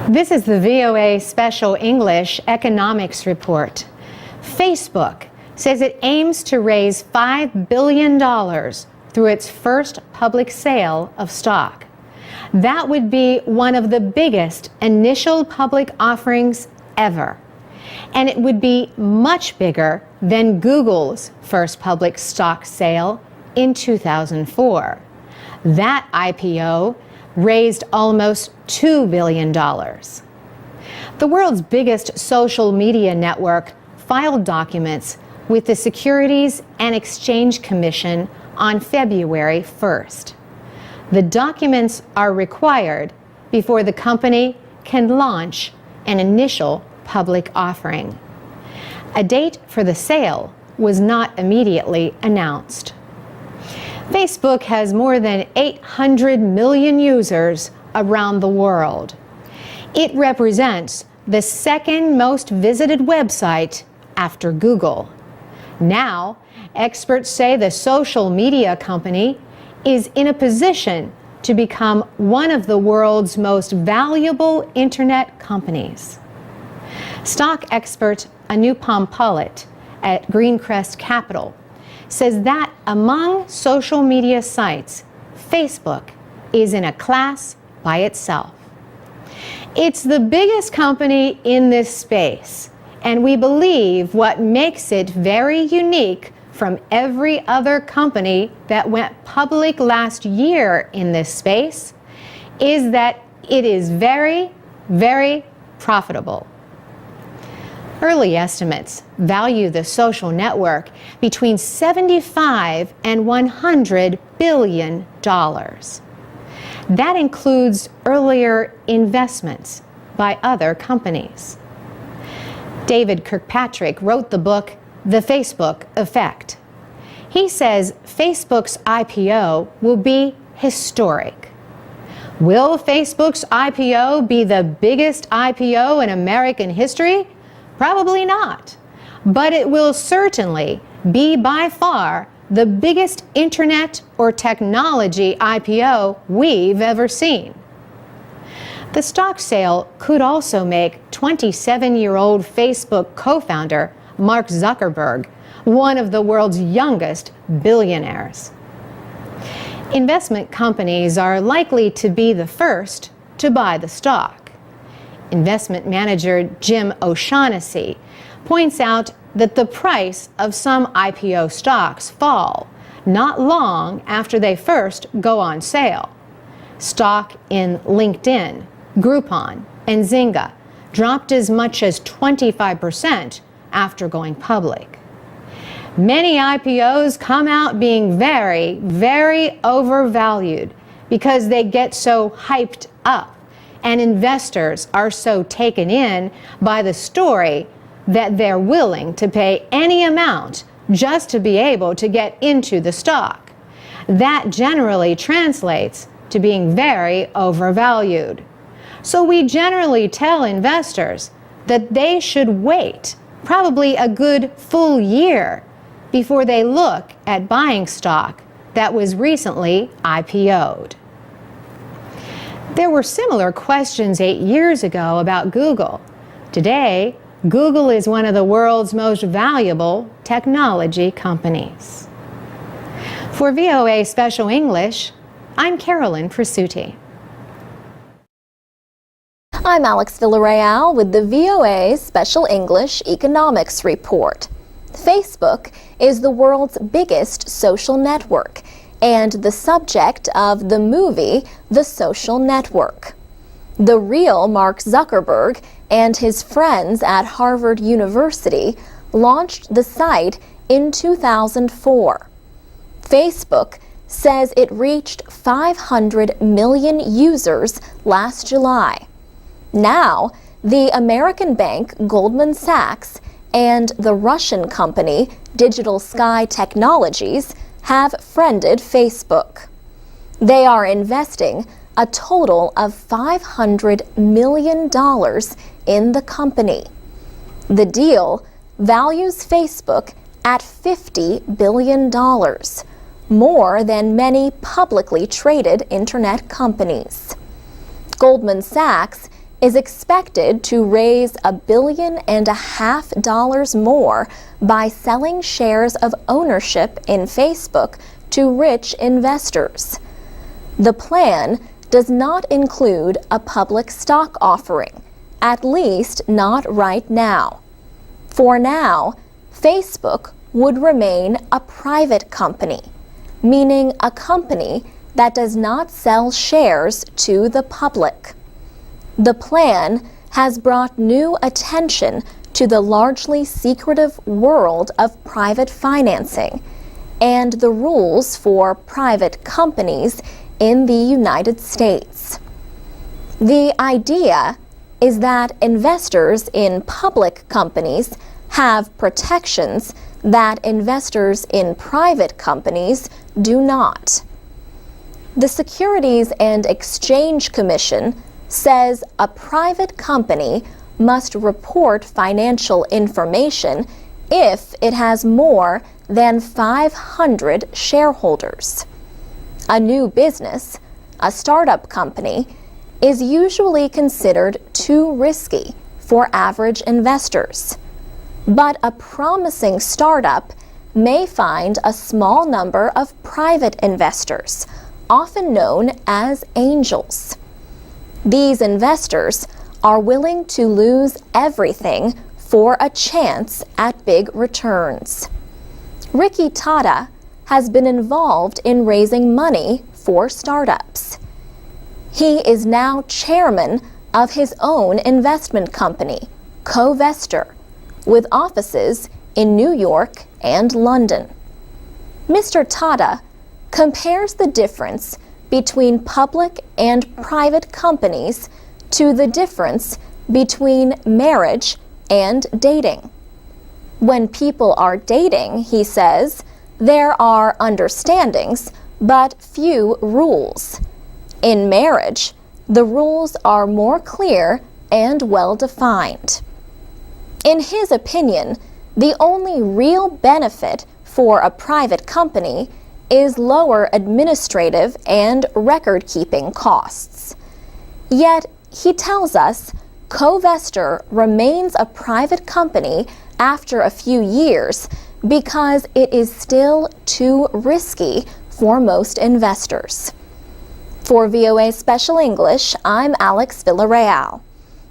This is the VOA Special English Economics Report. Facebook says it aims to raise $5 billion through its first public sale of stock. That would be one of the biggest initial public offerings ever. And it would be much bigger than Google's first public stock sale in 2004. That IPO raised almost $2 billion. The world's biggest social media network filed documents with the Securities and Exchange Commission on February 1st. The documents are required before the company can launch an initial public offering. A date for the sale was not immediately announced. Facebook has more than 800 million users around the world. It represents the second most visited website after Google. Now, experts say the social media company is in a position to become one of the world's most valuable internet companies. Stock expert Anupam Pallett at Greencrest Capital says that among social media sites, Facebook is in a class by itself. It's the biggest company in this space, and we believe what makes it very unique from every other company that went public last year in this space is that it is very, very profitable. Early estimates value the social network between $75 and $100 billion. That includes earlier investments by other companies. David Kirkpatrick wrote the book, The Facebook Effect. He says Facebook's IPO will be historic. Will Facebook's IPO be the biggest IPO in American history? Probably not, but it will certainly be by far the biggest internet or technology IPO we've ever seen. The stock sale could also make 27-year-old Facebook co-founder Mark Zuckerberg one of the world's youngest billionaires. Investment companies are likely to be the first to buy the stock. Investment manager Jim O'Shaughnessy points out that the price of some IPO stocks fall not long after they first go on sale. Stock in LinkedIn, Groupon, and Zynga dropped as much as 25% after going public. Many IPOs come out being very, very overvalued because they get so hyped up, and investors are so taken in by the story that they're willing to pay any amount just to be able to get into the stock. That generally translates to being very overvalued. So we generally tell investors that they should wait probably a good full year before they look at buying stock that was recently IPO'd. There were similar questions 8 years ago about Google. Today, Google is one of the world's most valuable technology companies. For VOA Special English, I'm Carolyn Presutti. I'm Alex Villarreal with the VOA Special English Economics Report. Facebook is the world's biggest social network and the subject of the movie The Social Network. The real Mark Zuckerberg and his friends at Harvard University launched the site in 2004. Facebook says it reached 500 million users last July. Now, the American bank Goldman Sachs and the Russian company Digital Sky Technologies have friended Facebook. They are investing a total of $500 million in the company. The deal values Facebook at $50 billion, more than many publicly traded internet companies. Goldman Sachs is expected to raise $1.5 billion more by selling shares of ownership in Facebook to rich investors. The plan does not include a public stock offering, at least not right now. For now, Facebook would remain a private company, meaning a company that does not sell shares to the public. The plan has brought new attention to the largely secretive world of private financing and the rules for private companies in the United States. The idea is that investors in public companies have protections that investors in private companies do not. The Securities and Exchange Commission says a private company must report financial information if it has more than 500 shareholders. A new business, a startup company, is usually considered too risky for average investors. But a promising startup may find a small number of private investors, often known as angels. These investors are willing to lose everything for a chance at big returns. Ricky Tata has been involved in raising money for startups. He is now chairman of his own investment company, Covestor, with offices in New York and London. Mr. Tata compares the difference between public and private companies to the difference between marriage and dating. When people are dating, he says, there are understandings, but few rules. In marriage, the rules are more clear and well-defined. In his opinion, the only real benefit for a private company is lower administrative and record-keeping costs. Yet, he tells us, Covestor remains a private company after a few years because it is still too risky for most investors. For VOA Special English, I'm Alex Villarreal.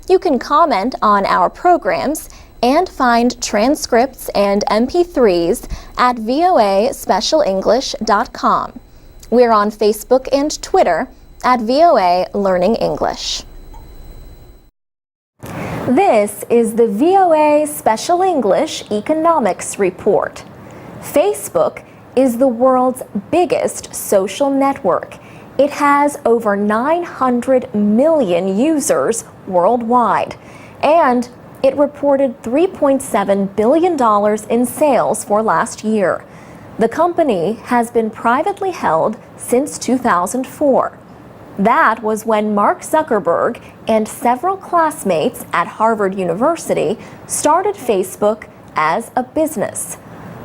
You can comment on our programs and find transcripts and MP3s at voaspecialenglish.com. We're on Facebook and Twitter at VOA Learning English. This is the VOA Special English Economics Report. Facebook is the world's biggest social network. It has over 900 million users worldwide, and it reported $3.7 billion in sales for last year. The company has been privately held since 2004. That was when Mark Zuckerberg and several classmates at Harvard University started Facebook as a business.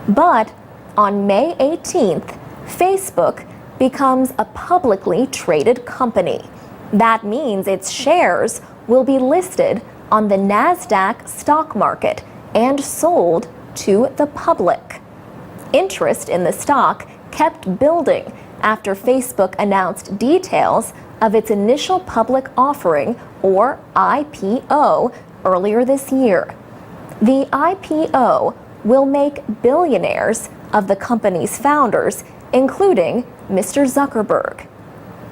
But on May 18th, Facebook becomes a publicly traded company. That means its shares will be listed on the NASDAQ stock market and sold to the public. Interest in the stock kept building after Facebook announced details of its initial public offering, or IPO, earlier this year. The IPO will make billionaires of the company's founders, including Mr. Zuckerberg.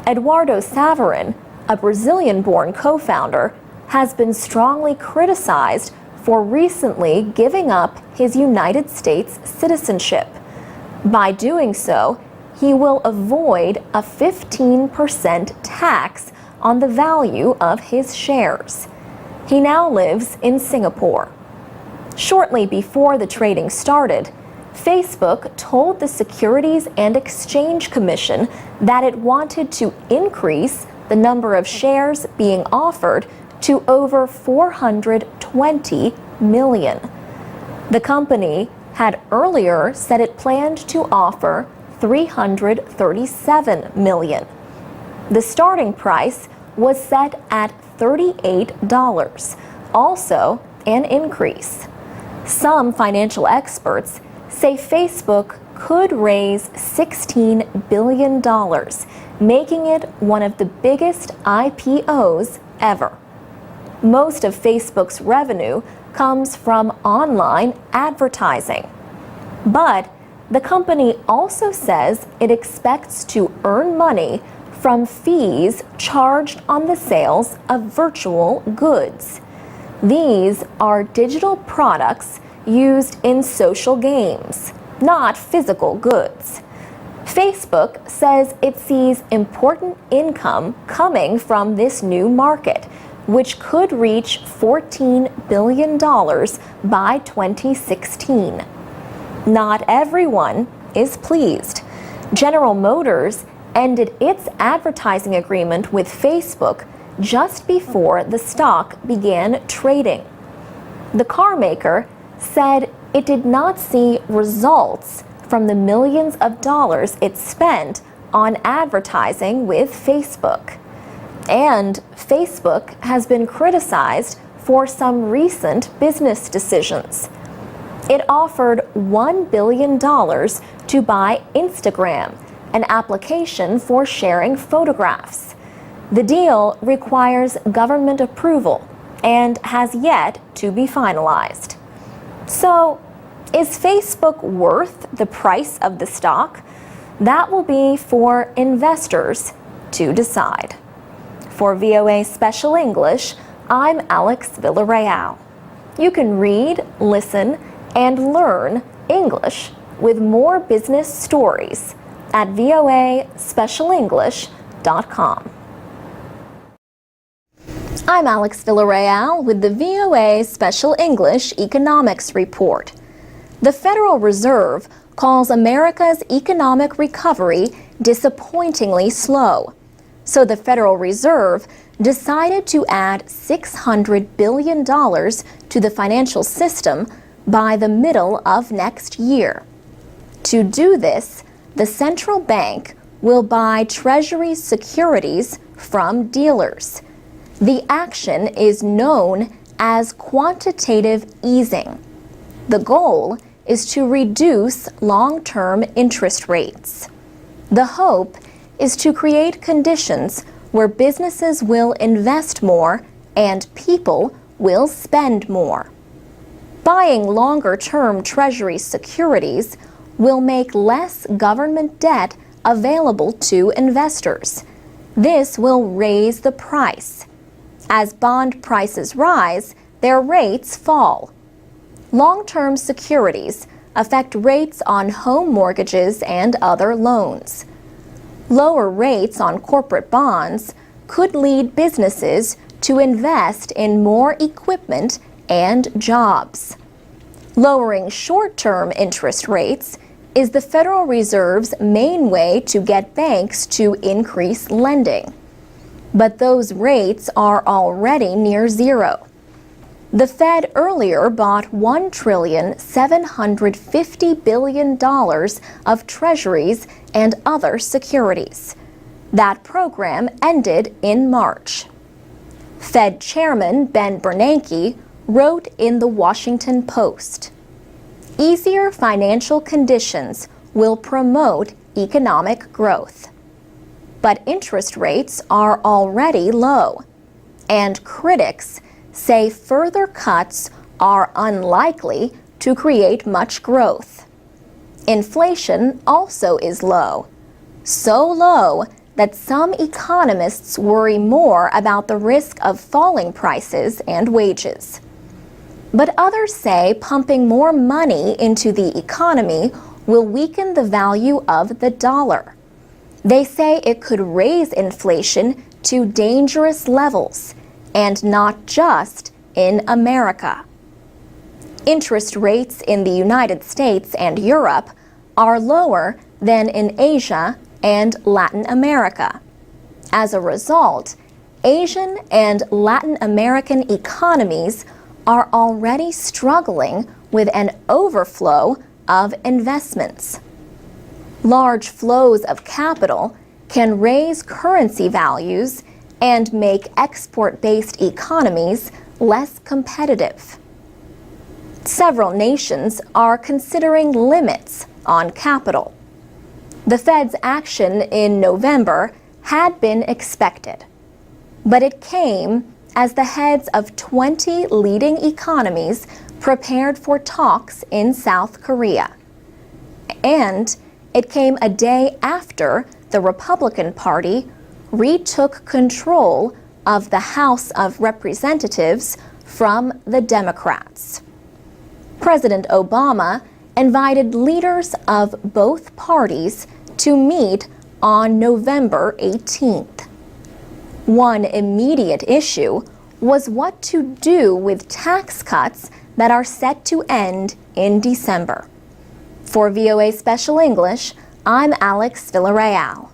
Eduardo Saverin, a Brazilian-born co-founder, has been strongly criticized for recently giving up his United States citizenship. By doing so, he will avoid a 15% tax on the value of his shares. He now lives in Singapore. Shortly before the trading started, Facebook told the Securities and Exchange Commission that it wanted to increase the number of shares being offered to over 420 million. The company had earlier said it planned to offer 337 million. The starting price was set at $38, also an increase. Some financial experts say Facebook could raise $16 billion, making it one of the biggest IPOs ever. Most of Facebook's revenue comes from online advertising. But the company also says it expects to earn money from fees charged on the sales of virtual goods. These are digital products used in social games, not physical goods. Facebook says it sees important income coming from this new market, which could reach $14 billion by 2016. Not everyone is pleased. General Motors ended its advertising agreement with Facebook just before the stock began trading. The car maker said it did not see results from the millions of dollars it spent on advertising with Facebook. And Facebook has been criticized for some recent business decisions. It offered $1 billion to buy Instagram, an application for sharing photographs. The deal requires government approval and has yet to be finalized. So, is Facebook worth the price of the stock? That will be for investors to decide. For VOA Special English, I'm Alex Villarreal. You can read, listen, and learn English with more business stories at voaspecialenglish.com. I'm Alex Villarreal with the VOA Special English Economics Report. The Federal Reserve calls America's economic recovery disappointingly slow. So the Federal Reserve decided to add $600 billion to the financial system by the middle of next year. To do this, the central bank will buy Treasury securities from dealers. The action is known as quantitative easing. The goal is to reduce long-term interest rates. The hope is to create conditions where businesses will invest more and people will spend more. Buying longer-term Treasury securities will make less government debt available to investors. This will raise the price. As bond prices rise, their rates fall. Long-term securities affect rates on home mortgages and other loans. Lower rates on corporate bonds could lead businesses to invest in more equipment and jobs. Lowering short-term interest rates is the Federal Reserve's main way to get banks to increase lending. But those rates are already near zero. The Fed earlier bought $1.75 trillion of treasuries and other securities. That program ended in March. Fed Chairman Ben Bernanke wrote in the Washington Post, "Easier financial conditions will promote economic growth." But interest rates are already low, and critics say further cuts are unlikely to create much growth. Inflation also is low, so low that some economists worry more about the risk of falling prices and wages. But others say pumping more money into the economy will weaken the value of the dollar. They say it could raise inflation to dangerous levels, and not just in America. Interest rates in the United States and Europe are lower than in Asia and Latin America. As a result, Asian and Latin American economies are already struggling with an overflow of investments. Large flows of capital can raise currency values and make export-based economies less competitive. Several nations are considering limits on capital. The Fed's action in November had been expected, but it came as the heads of 20 leading economies prepared for talks in South Korea. And it came a day after the Republican Party retook control of the House of Representatives from the Democrats. President Obama invited leaders of both parties to meet on November 18th. One immediate issue was what to do with tax cuts that are set to end in December. For VOA Special English, I'm Alex Villarreal.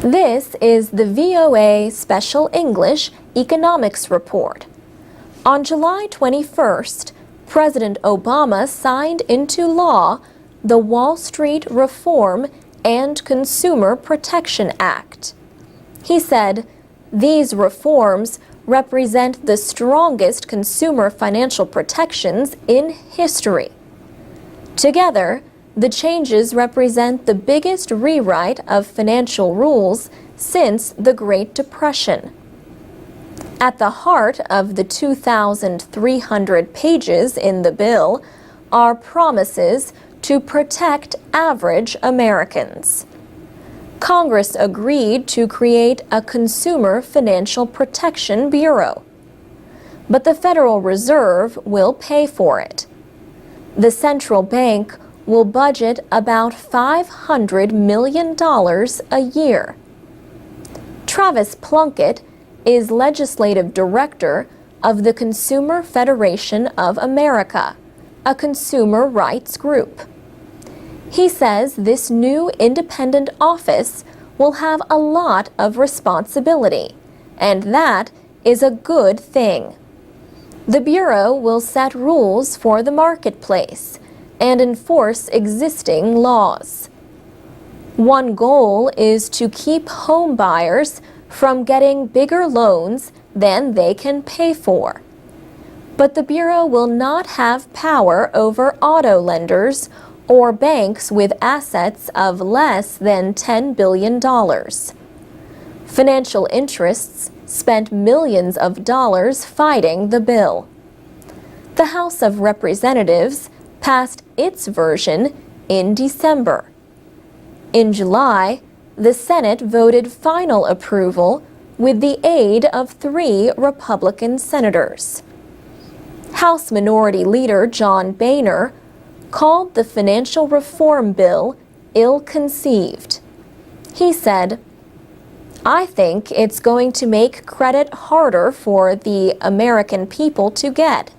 This is the VOA Special English Economics Report. On July 21st, President Obama signed into law the Wall Street Reform and Consumer Protection Act. He said, "These reforms represent the strongest consumer financial protections in history." Together, the changes represent the biggest rewrite of financial rules since the Great Depression. At the heart of the 2,300 pages in the bill are promises to protect average Americans. Congress agreed to create a Consumer Financial Protection Bureau, but the Federal Reserve will pay for it. The central bank will budget about $500 million a year. Travis Plunkett is legislative director of the Consumer Federation of America, a consumer rights group. He says this new independent office will have a lot of responsibility, and that is a good thing. The Bureau will set rules for the marketplace and enforce existing laws. One goal is to keep home buyers from getting bigger loans than they can pay for. But the Bureau will not have power over auto lenders or banks with assets of less than $10 billion. Financial interests spent millions of dollars fighting the bill. The House of Representatives passed its version in December. In July, the Senate voted final approval with the aid of 3 Republican senators. House Minority Leader John Boehner called the financial reform bill ill-conceived. He said, "I think it's going to make credit harder for the American people to get,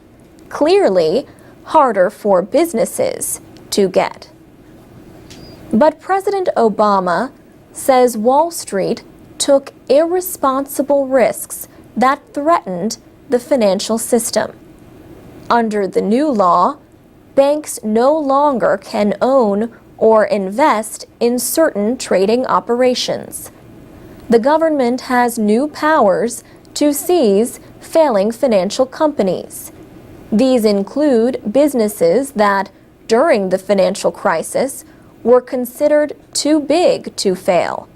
clearly harder for businesses to get." But President Obama says Wall Street took irresponsible risks that threatened the financial system. Under the new law, banks no longer can own or invest in certain trading operations. The government has new powers to seize failing financial companies. These include businesses that, during the financial crisis, were considered too big to fail.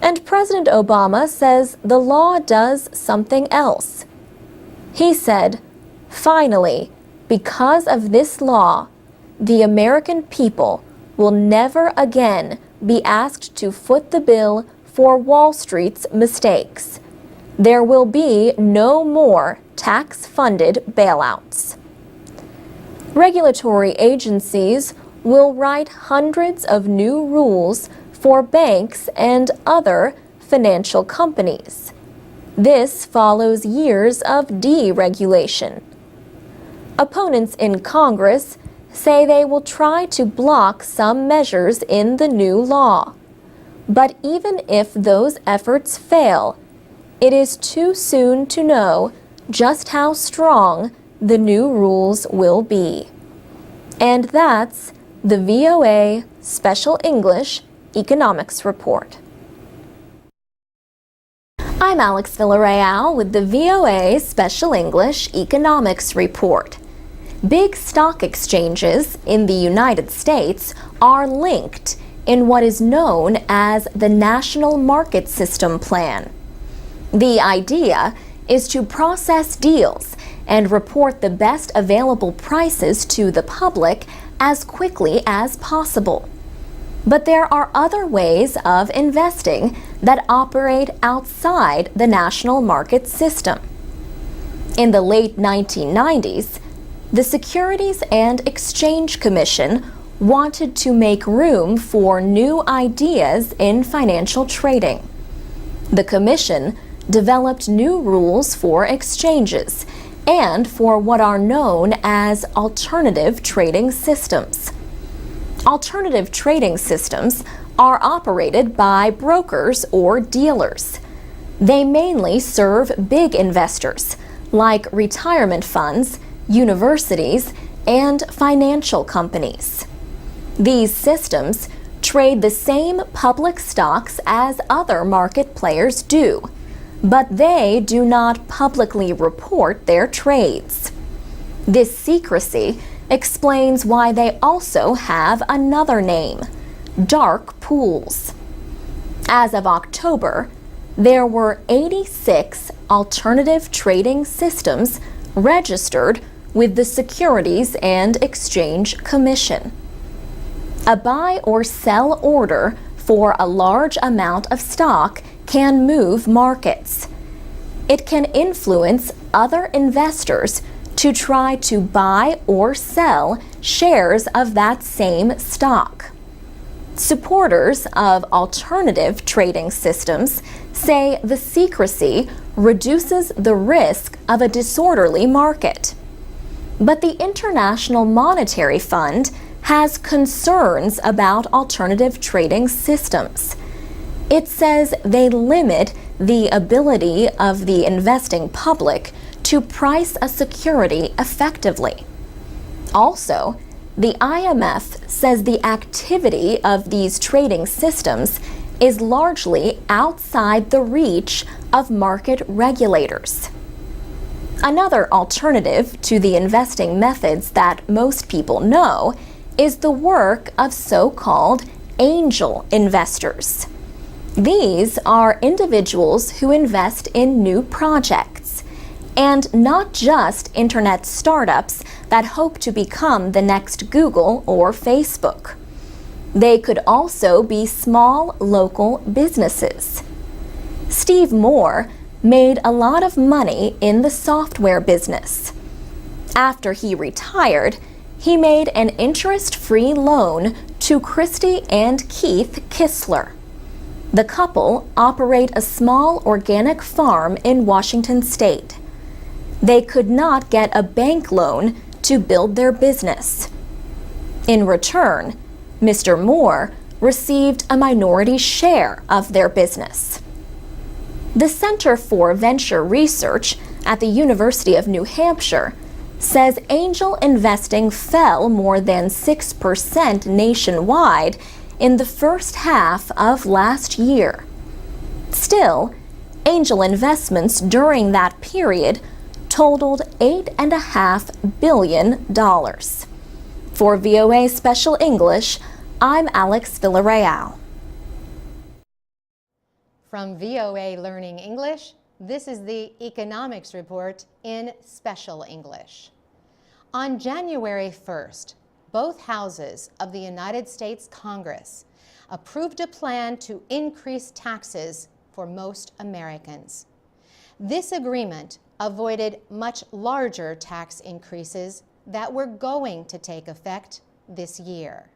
And President Obama says the law does something else. He said, "Finally, because of this law, the American people will never again be asked to foot the bill for Wall Street's mistakes. There will be no more tax-funded bailouts." Regulatory agencies will write hundreds of new rules for banks and other financial companies. This follows years of deregulation. Opponents in Congress say they will try to block some measures in the new law. But even if those efforts fail, it is too soon to know just how strong the new rules will be. And that's the VOA Special English Economics Report. I'm Alex Villarreal with the VOA Special English Economics Report. Big stock exchanges in the United States are linked in what is known as the National Market System Plan. The idea is to process deals and report the best available prices to the public as quickly as possible. But there are other ways of investing that operate outside the national market system. In the late 1990s, the Securities and Exchange Commission wanted to make room for new ideas in financial trading. The Commission developed new rules for exchanges and for what are known as alternative trading systems. Alternative trading systems are operated by brokers or dealers. They mainly serve big investors like retirement funds, universities, and financial companies. These systems trade the same public stocks as other market players do, but they do not publicly report their trades. This secrecy explains why they also have another name, dark pools. As of October, there were 86 alternative trading systems registered with the Securities and Exchange Commission. A buy or sell order for a large amount of stock can move markets. It can influence other investors to try to buy or sell shares of that same stock. Supporters of alternative trading systems say the secrecy reduces the risk of a disorderly market. But the International Monetary Fund has concerns about alternative trading systems. It says they limit the ability of the investing public to price a security effectively. Also, the IMF says the activity of these trading systems is largely outside the reach of market regulators. Another alternative to the investing methods that most people know is the work of so-called angel investors. These are individuals who invest in new projects, and not just internet startups that hope to become the next Google or Facebook. They could also be small local businesses. Steve Moore made a lot of money in the software business. After he retired, he made an interest-free loan to Christy and Keith Kissler. The couple operate a small organic farm in Washington State. They could not get a bank loan to build their business. In return, Mr. Moore received a minority share of their business. The Center for Venture Research at the University of New Hampshire says angel investing fell more than 6% nationwide in the first half of last year. Still, angel investments during that period totaled $8.5 billion. For VOA Special English, I'm Alex Villarreal. From VOA Learning English, this is the Economics Report in Special English. On January 1st, both houses of the United States Congress approved a plan to increase taxes for most Americans. This agreement avoided much larger tax increases that were going to take effect this year.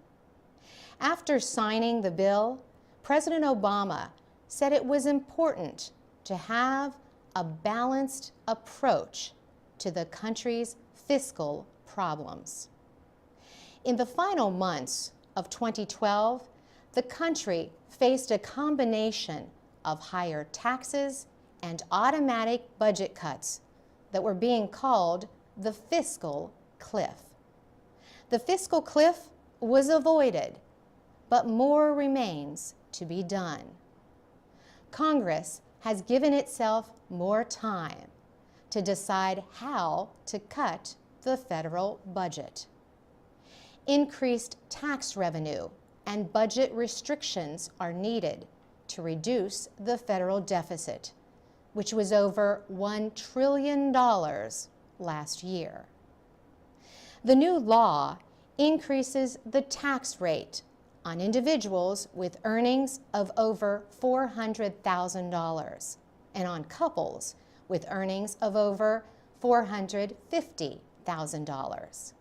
After signing the bill, President Obama said it was important to have a balanced approach to the country's fiscal problems. In the final months of 2012, the country faced a combination of higher taxes and automatic budget cuts that were being called the fiscal cliff. The fiscal cliff was avoided, but more remains to be done. Congress has given itself more time to decide how to cut the federal budget. Increased tax revenue and budget restrictions are needed to reduce the federal deficit, which was over $1 trillion last year. The new law increases the tax rate on individuals with earnings of over $400,000 and on couples with earnings of over $450,000.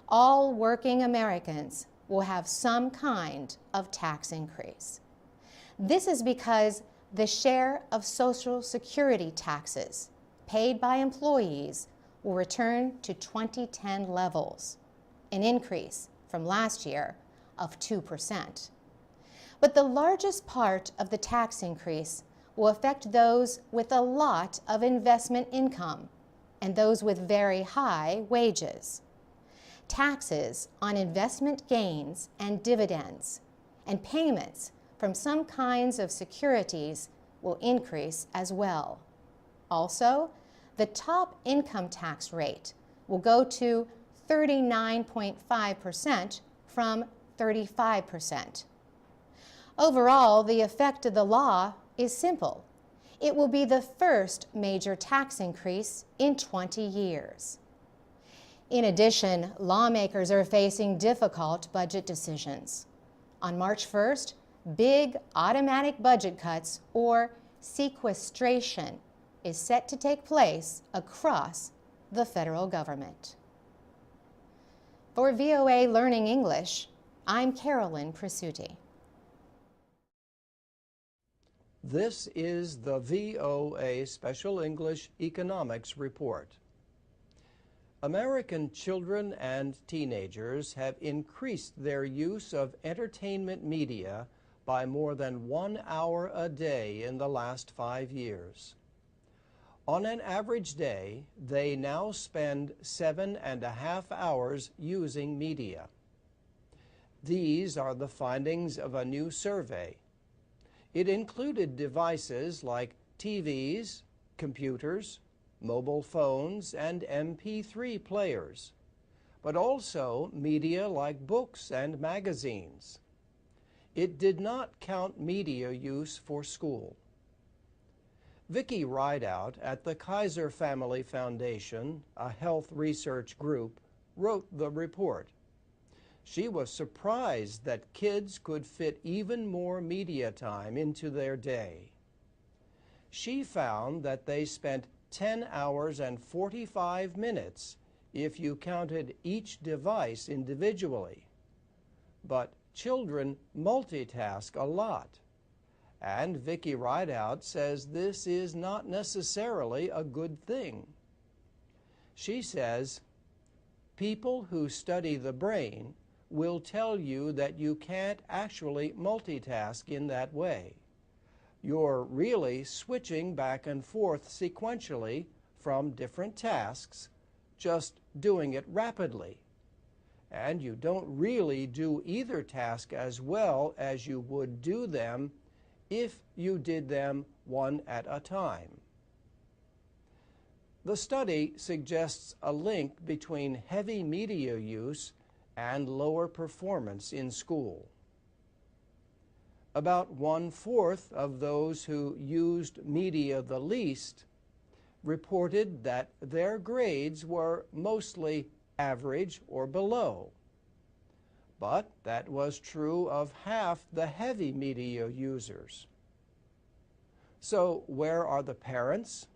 All working Americans will have some kind of tax increase. This is because the share of Social Security taxes paid by employees will return to 2010 levels, an increase from last year of 2%. But the largest part of the tax increase will affect those with a lot of investment income and those with very high wages. Taxes on investment gains and dividends and payments from some kinds of securities will increase as well. Also, the top income tax rate will go to 39.5% from 35%. Overall, the effect of the law is simple. It will be the first major tax increase in 20 years. In addition, lawmakers are facing difficult budget decisions. On March 1st, big automatic budget cuts, or sequestration, is set to take place across the federal government. For VOA Learning English, I'm Carolyn Presutti. This is the VOA Special English Economics Report. American children and teenagers have increased their use of entertainment media by more than 1 hour a day in the last 5 years. On an average day, they now spend 7.5 hours using media. These are the findings of a new survey. It included devices like TVs, computers, mobile phones, and MP3 players, but also media like books and magazines. It did not count media use for school. Vicki Rideout at the Kaiser Family Foundation, a health research group, wrote the report. She was surprised that kids could fit even more media time into their day. She found that they spent 10 hours and 45 minutes if you counted each device individually. But children multitask a lot. And Vicki Rideout says this is not necessarily a good thing. She says, people who study the brain will tell you that you can't actually multitask in that way. You're really switching back and forth sequentially from different tasks, just doing it rapidly. And you don't really do either task as well as you would do them if you did them one at a time. The study suggests a link between heavy media use and lower performance in school. About 1/4 of those who used media the least reported that their grades were mostly average or below. But that was true of half the heavy media users. So where are the parents?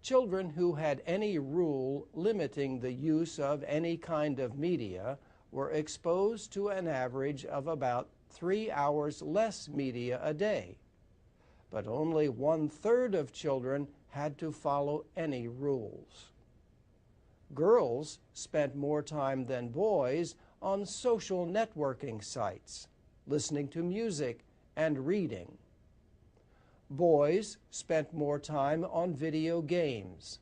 Children who had any rule limiting the use of any kind of media were exposed to an average of about 3 hours less media a day. But only 1/3 of children had to follow any rules. Girls spent more time than boys on social networking sites, listening to music and reading. Boys spent more time on video games,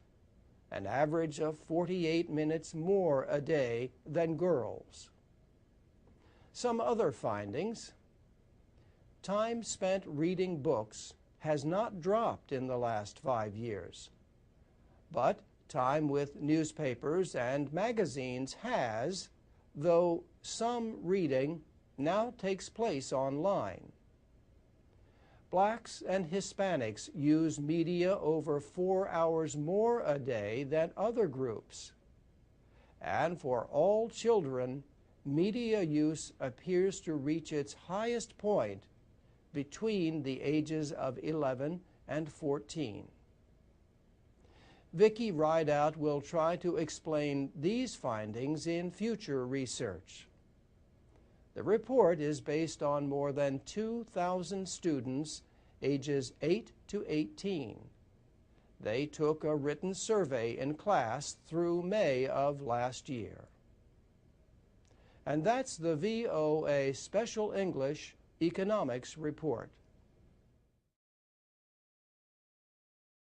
an average of 48 minutes more a day than girls. Some other findings. Time spent reading books has not dropped in the last 5 years. But time with newspapers and magazines has, though some reading now takes place online. Blacks and Hispanics use media over 4 hours more a day than other groups. And for all children, media use appears to reach its highest point between the ages of 11 and 14. Vicki Rideout will try to explain these findings in future research. The report is based on more than 2,000 students ages 8 to 18. They took a written survey in class through May of last year. And that's the VOA Special English Economics Report.